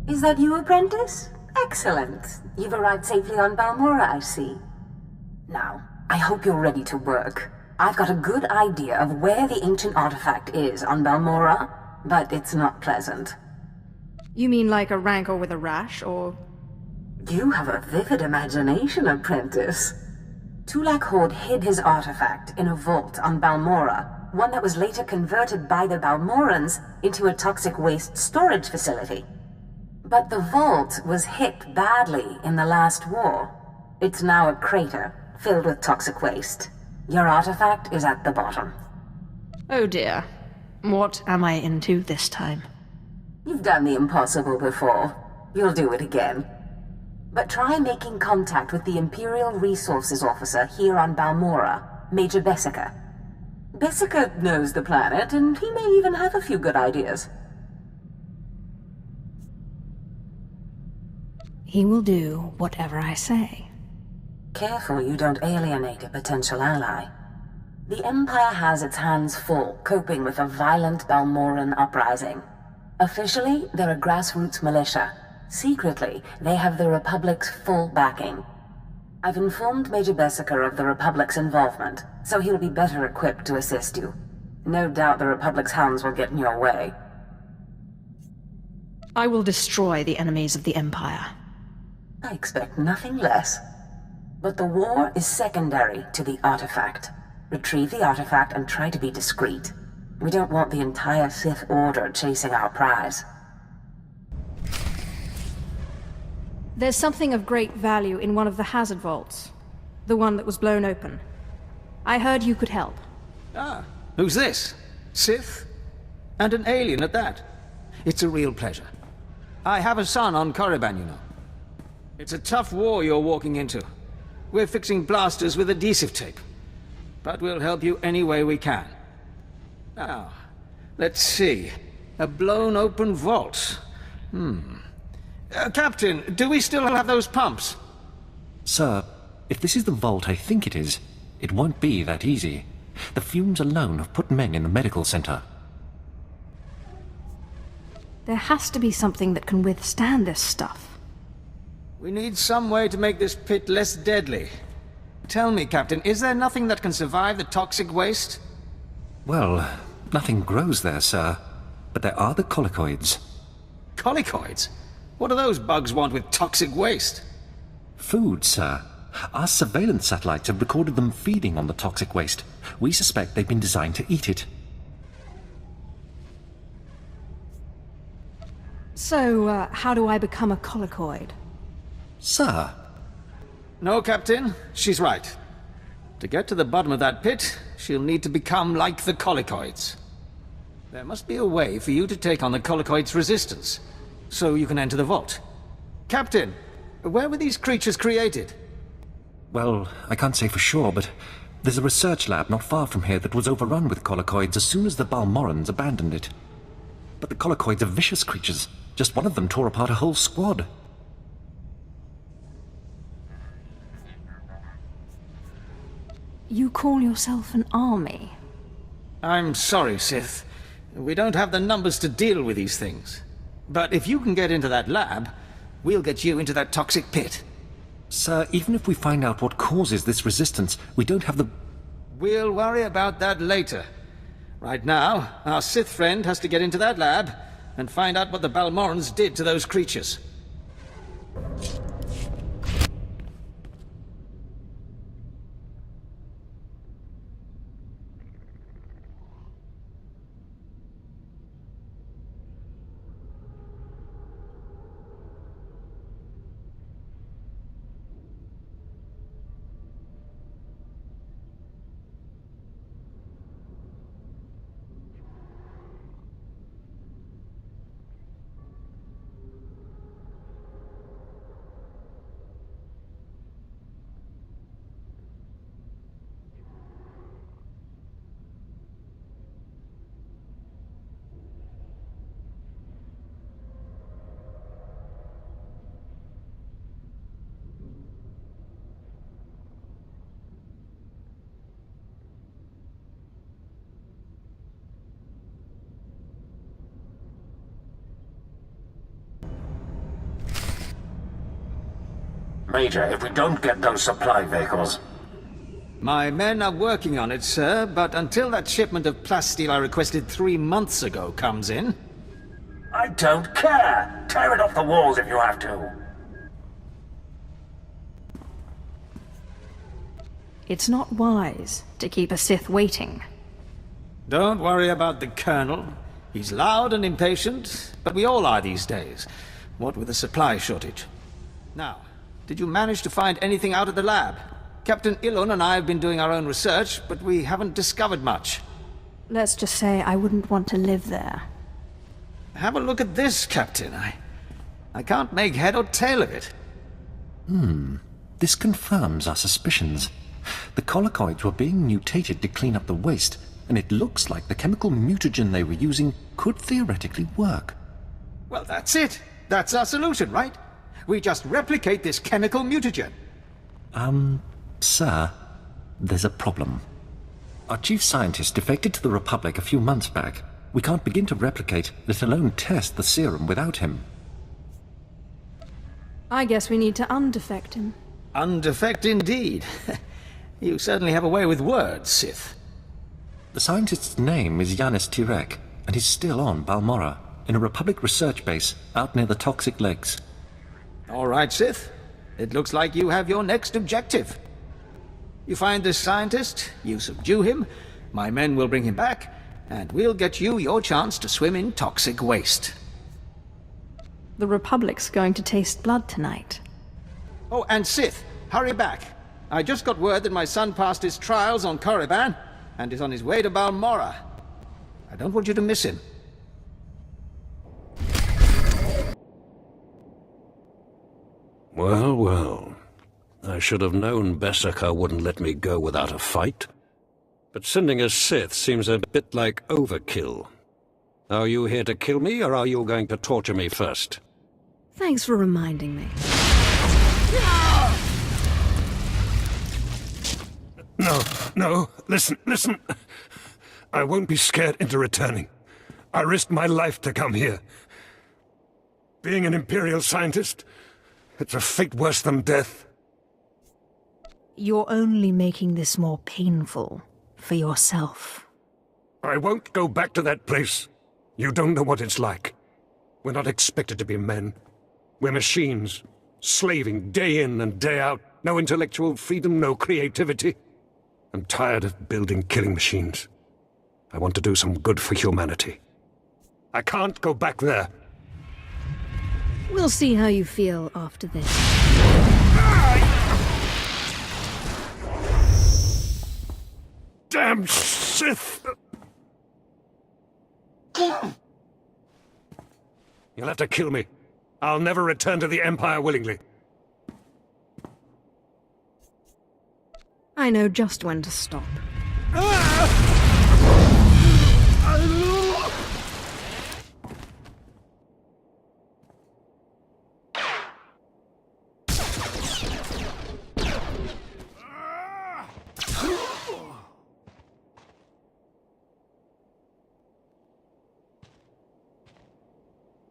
Is that you, apprentice? Excellent. You've arrived safely on Balmora, I see. Now, I hope you're ready to work. I've got a good idea of where the ancient artifact is on Balmora, but it's not pleasant. You mean like a rancor with a rash, or...? You have a vivid imagination, apprentice. Tulak Hord hid his artifact in a vault on Balmora, one that was later converted by the Balmorans into a toxic waste storage facility. But the vault was hit badly in the last war. It's now a crater, filled with toxic waste. Your artifact is at the bottom. Oh dear. What am I into this time? You've done the impossible before. You'll do it again. But try making contact with the Imperial Resources Officer here on Balmora, Major Bessica. Bessica knows the planet, and he may even have a few good ideas. He will do whatever I say. Careful you don't alienate a potential ally. The Empire has its hands full coping with a violent Balmoran uprising. Officially, they're a grassroots militia. Secretly, they have the Republic's full backing. I've informed Major Bessica of the Republic's involvement, so he'll be better equipped to assist you. No doubt the Republic's hounds will get in your way. I will destroy the enemies of the Empire. I expect nothing less. But the war is secondary to the artifact. Retrieve the artifact and try to be discreet. We don't want the entire Sith Order chasing our prize. There's something of great value in one of the hazard vaults. The one that was blown open. I heard you could help. Ah, who's this? Sith? And an alien at that. It's a real pleasure. I have a son on Korriban, you know. It's a tough war you're walking into. We're fixing blasters with adhesive tape. But we'll help you any way we can. Now, let's see. A blown open vault. Captain, do we still have those pumps? Sir, if this is the vault I think it is, it won't be that easy. The fumes alone have put men in the medical center. There has to be something that can withstand this stuff. We need some way to make this pit less deadly. Tell me, Captain, is there nothing that can survive the toxic waste? Well, nothing grows there, sir. But there are the colicoids. Colicoids? What do those bugs want with toxic waste? Food, sir. Our surveillance satellites have recorded them feeding on the toxic waste. We suspect they've been designed to eat it. So, how do I become a colicoid? Sir? No, Captain. She's right. To get to the bottom of that pit, she'll need to become like the colicoids. There must be a way for you to take on the colicoids' resistance, so you can enter the vault. Captain, where were these creatures created? Well, I can't say for sure, but there's a research lab not far from here that was overrun with colicoids as soon as the Balmorans abandoned it. But the colicoids are vicious creatures. Just one of them tore apart a whole squad. You call yourself an army? I'm sorry, Sith. We don't have the numbers to deal with these things. But if you can get into that lab, we'll get you into that toxic pit. Sir, even if we find out what causes this resistance, we don't have the... We'll worry about that later. Right now, our Sith friend has to get into that lab and find out what the Balmorans did to those creatures. Major, if we don't get those supply vehicles... My men are working on it, sir, but until that shipment of plasteel I requested 3 months ago comes in... I don't care! Tear it off the walls if you have to! It's not wise to keep a Sith waiting. Don't worry about the Colonel. He's loud and impatient, but we all are these days. What with the supply shortage. Now, did you manage to find anything out of the lab? Captain Ilon and I have been doing our own research, but we haven't discovered much. Let's just say I wouldn't want to live there. Have a look at this, Captain. I can't make head or tail of it. This confirms our suspicions. The collocoids were being mutated to clean up the waste, and it looks like the chemical mutagen they were using could theoretically work. Well, that's it. That's our solution, right? We just replicate this chemical mutagen. Sir, there's a problem. Our chief scientist defected to the Republic a few months back. We can't begin to replicate, let alone test the serum without him. I guess we need to undefect him. Undefect indeed. You certainly have a way with words, Sith. The scientist's name is Yanis Tirek, and he's still on Balmorra, in a Republic research base out near the Toxic Lakes. All right, Sith. It looks like you have your next objective. You find this scientist, you subdue him, my men will bring him back, and we'll get you your chance to swim in toxic waste. The Republic's going to taste blood tonight. Oh, and Sith, hurry back. I just got word that my son passed his trials on Korriban, and is on his way to Balmorra. I don't want you to miss him. Well, well. I should have known Beskar wouldn't let me go without a fight. But sending a Sith seems a bit like overkill. Are you here to kill me, or are you going to torture me first? Thanks for reminding me. No, listen. I won't be scared into returning. I risked my life to come here. Being an Imperial scientist, it's a fate worse than death. You're only making this more painful for yourself. I won't go back to that place. You don't know what it's like. We're not expected to be men. We're machines, slaving day in and day out. No intellectual freedom, no creativity. I'm tired of building killing machines. I want to do some good for humanity. I can't go back there. We'll see how you feel after this. Damn Sith! You'll have to kill me. I'll never return to the Empire willingly. I know just when to stop.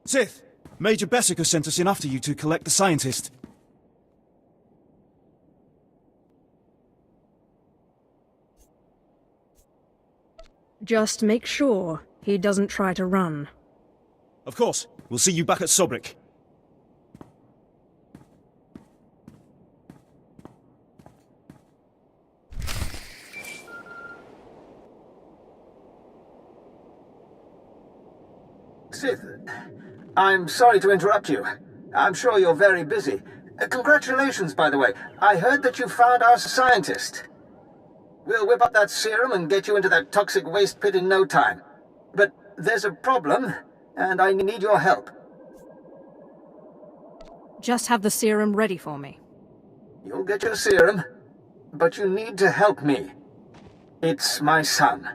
Sith, Major Beskar sent us in after you to collect the scientist. Just make sure he doesn't try to run. Of course. We'll see you back at Sobrik. Sith, I'm sorry to interrupt you. I'm sure you're very busy. Congratulations, by the way. I heard that you found our scientist. We'll whip up that serum and get you into that toxic waste pit in no time. But there's a problem, and I need your help. Just have the serum ready for me. You'll get your serum, but you need to help me. It's my son.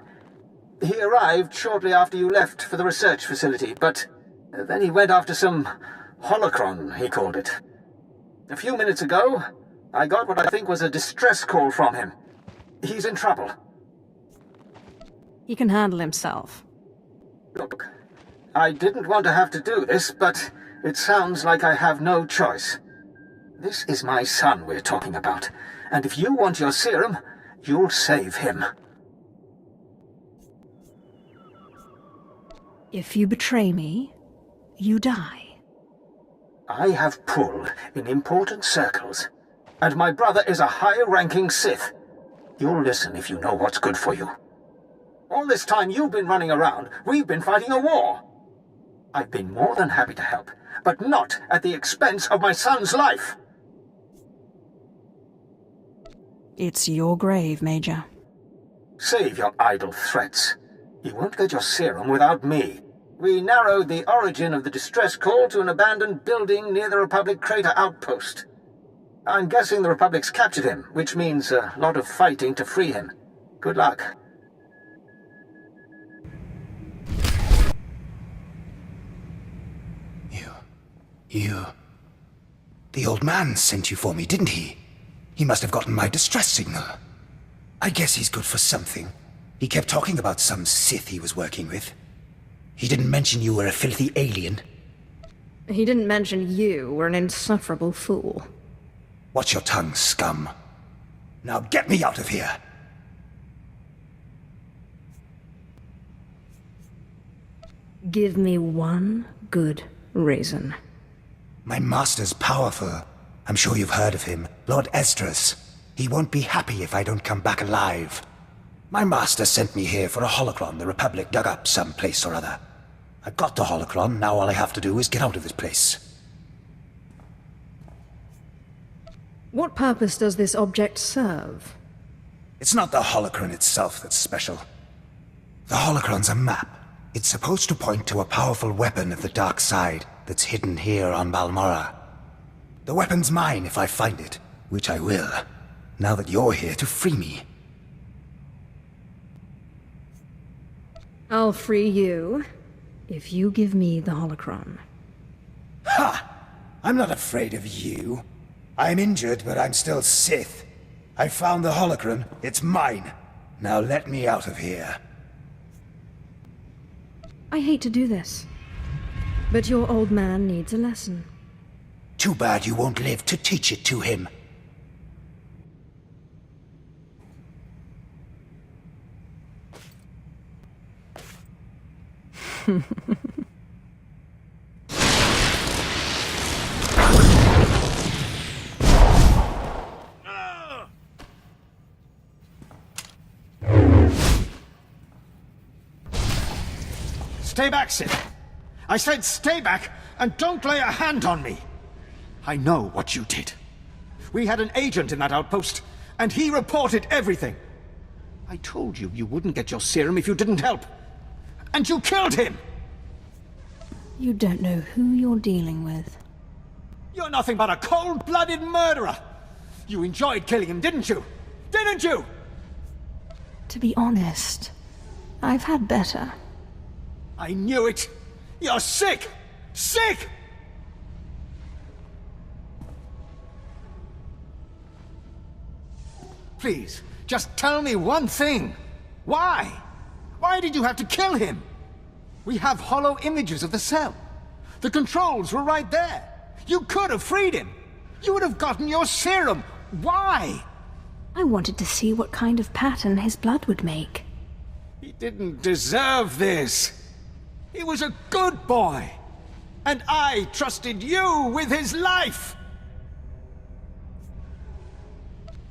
He arrived shortly after you left for the research facility, but then he went after some holocron, he called it. A few minutes ago, I got what I think was a distress call from him. He's in trouble. He can handle himself. Look, I didn't want to have to do this, but it sounds like I have no choice. This is my son we're talking about, and if you want your serum, you'll save him. If you betray me, you die. I have pull in important circles, and my brother is a high-ranking Sith. You'll listen if you know what's good for you. All this time you've been running around, we've been fighting a war. I've been more than happy to help, but not at the expense of my son's life. It's your grave, Major. Save your idle threats. You won't get your serum without me. We narrowed the origin of the distress call to an abandoned building near the Republic crater outpost. I'm guessing the Republic's captured him, which means a lot of fighting to free him. Good luck. You... The old man sent you for me, didn't he? He must have gotten my distress signal. I guess he's good for something. He kept talking about some Sith he was working with. He didn't mention you were a filthy alien. He didn't mention you were an insufferable fool. Watch your tongue, scum. Now get me out of here! Give me one good reason. My master's powerful. I'm sure you've heard of him. Lord Esdras. He won't be happy if I don't come back alive. My master sent me here for a holocron the Republic dug up someplace or other. I've got the holocron, now all I have to do is get out of this place. What purpose does this object serve? It's not the holocron itself that's special. The holocron's a map. It's supposed to point to a powerful weapon of the dark side that's hidden here on Balmorra. The weapon's mine if I find it, which I will, now that you're here to free me. I'll free you, if you give me the holocron. Ha! I'm not afraid of you. I'm injured, but I'm still Sith. I found the holocron. It's mine. Now let me out of here. I hate to do this, but your old man needs a lesson. Too bad you won't live to teach it to him. Stay back, Sith. I said stay back, and don't lay a hand on me. I know what you did. We had an agent in that outpost, and he reported everything. I told you you wouldn't get your serum if you didn't help. And you killed him! You don't know who you're dealing with. You're nothing but a cold-blooded murderer! You enjoyed killing him, didn't you? Didn't you? To be honest, I've had better. I knew it! You're sick! Sick! Please, just tell me one thing. Why? Why did you have to kill him? We have hollow images of the cell. The controls were right there. You could have freed him. You would have gotten your serum. Why? I wanted to see what kind of pattern his blood would make. He didn't deserve this. He was a good boy. And I trusted you with his life.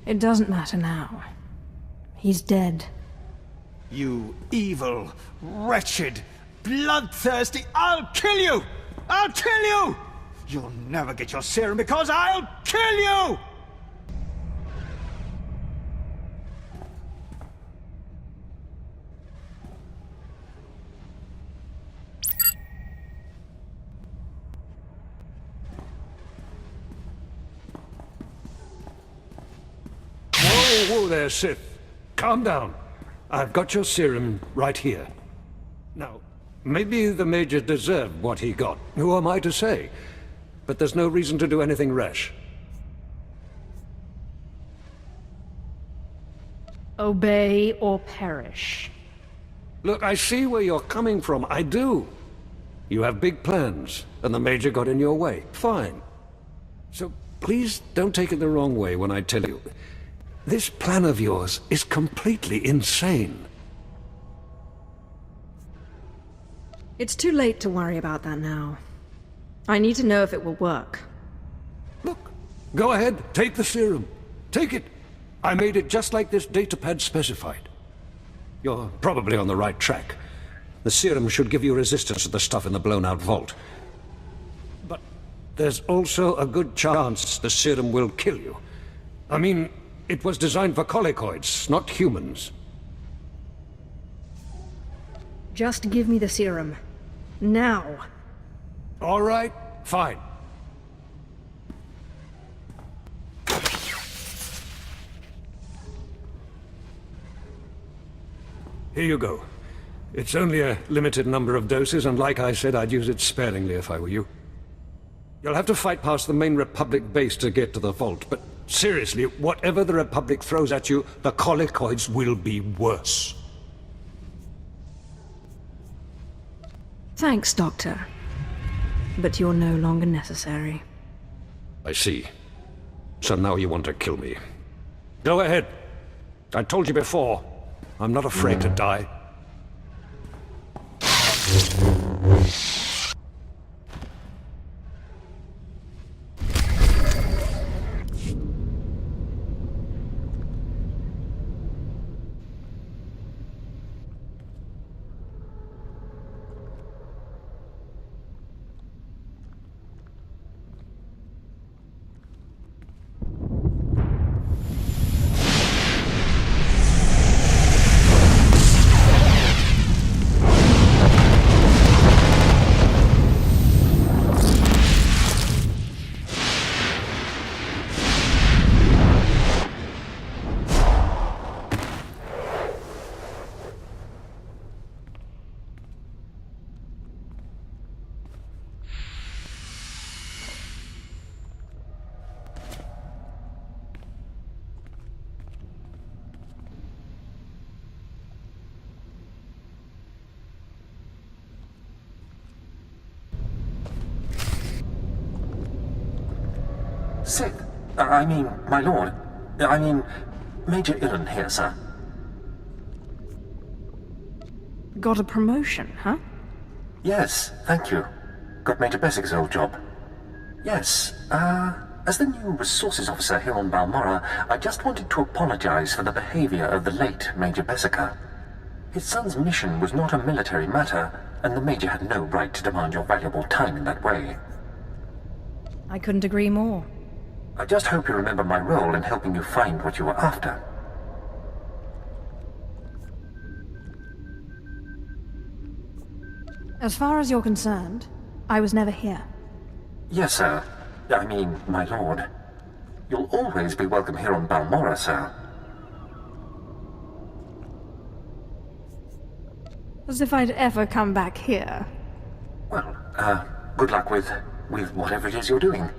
It doesn't matter now. He's dead. You evil, wretched, bloodthirsty... I'll kill you! I'll kill you! You'll never get your serum because I'll kill you! Whoa there, Sith. Calm down. I've got your serum right here. Now, maybe the Major deserved what he got. Who am I to say? But there's no reason to do anything rash. Obey or perish. Look, I see where you're coming from. I do. You have big plans, and the Major got in your way. Fine. So, Please don't take it the wrong way when I tell you. This plan of yours is completely insane. It's too late to worry about that now. I need to know if it will work. Look, go ahead, take the serum. Take it. I made it just like this datapad specified. You're probably on the right track. The serum should give you resistance to the stuff in the blown-out vault. But there's also a good chance the serum will kill you. I mean, it was designed for colicoids, not humans. Just give me the serum. Now. All right, fine. Here you go. It's only a limited number of doses, and like I said, I'd use it sparingly if I were you. You'll have to fight past the main Republic base to get to the vault, but seriously, whatever the Republic throws at you, the colicoids will be worse. Thanks, Doctor. But you're no longer necessary. I see. So now you want to kill me. Go ahead. I told you before, I'm not afraid to die. Sith, I mean, my lord. I mean, Major Illen here, sir. Got a promotion, huh? Yes, thank you. Got Major Bessic's old job. Yes, as the new resources officer here on Balmorra, I just wanted to apologize for the behavior of the late Major Bessica. His son's mission was not a military matter, and the Major had no right to demand your valuable time in that way. I couldn't agree more. I just hope you remember my role in helping you find what you were after. As far as you're concerned, I was never here. Yes, sir. I mean, my lord. You'll always be welcome here on Balmorra, sir. As if I'd ever come back here. Well, good luck with whatever it is you're doing.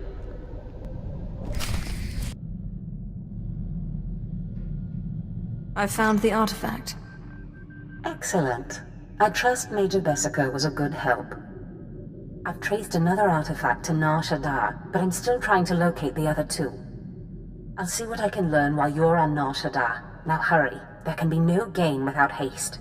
I found the artifact. Excellent. I trust Major Bessica was a good help. I've traced another artifact to Nar Shaddaa, but I'm still trying to locate the other two. I'll see what I can learn while you're on Nar Shaddaa. Now hurry. There can be no gain without haste.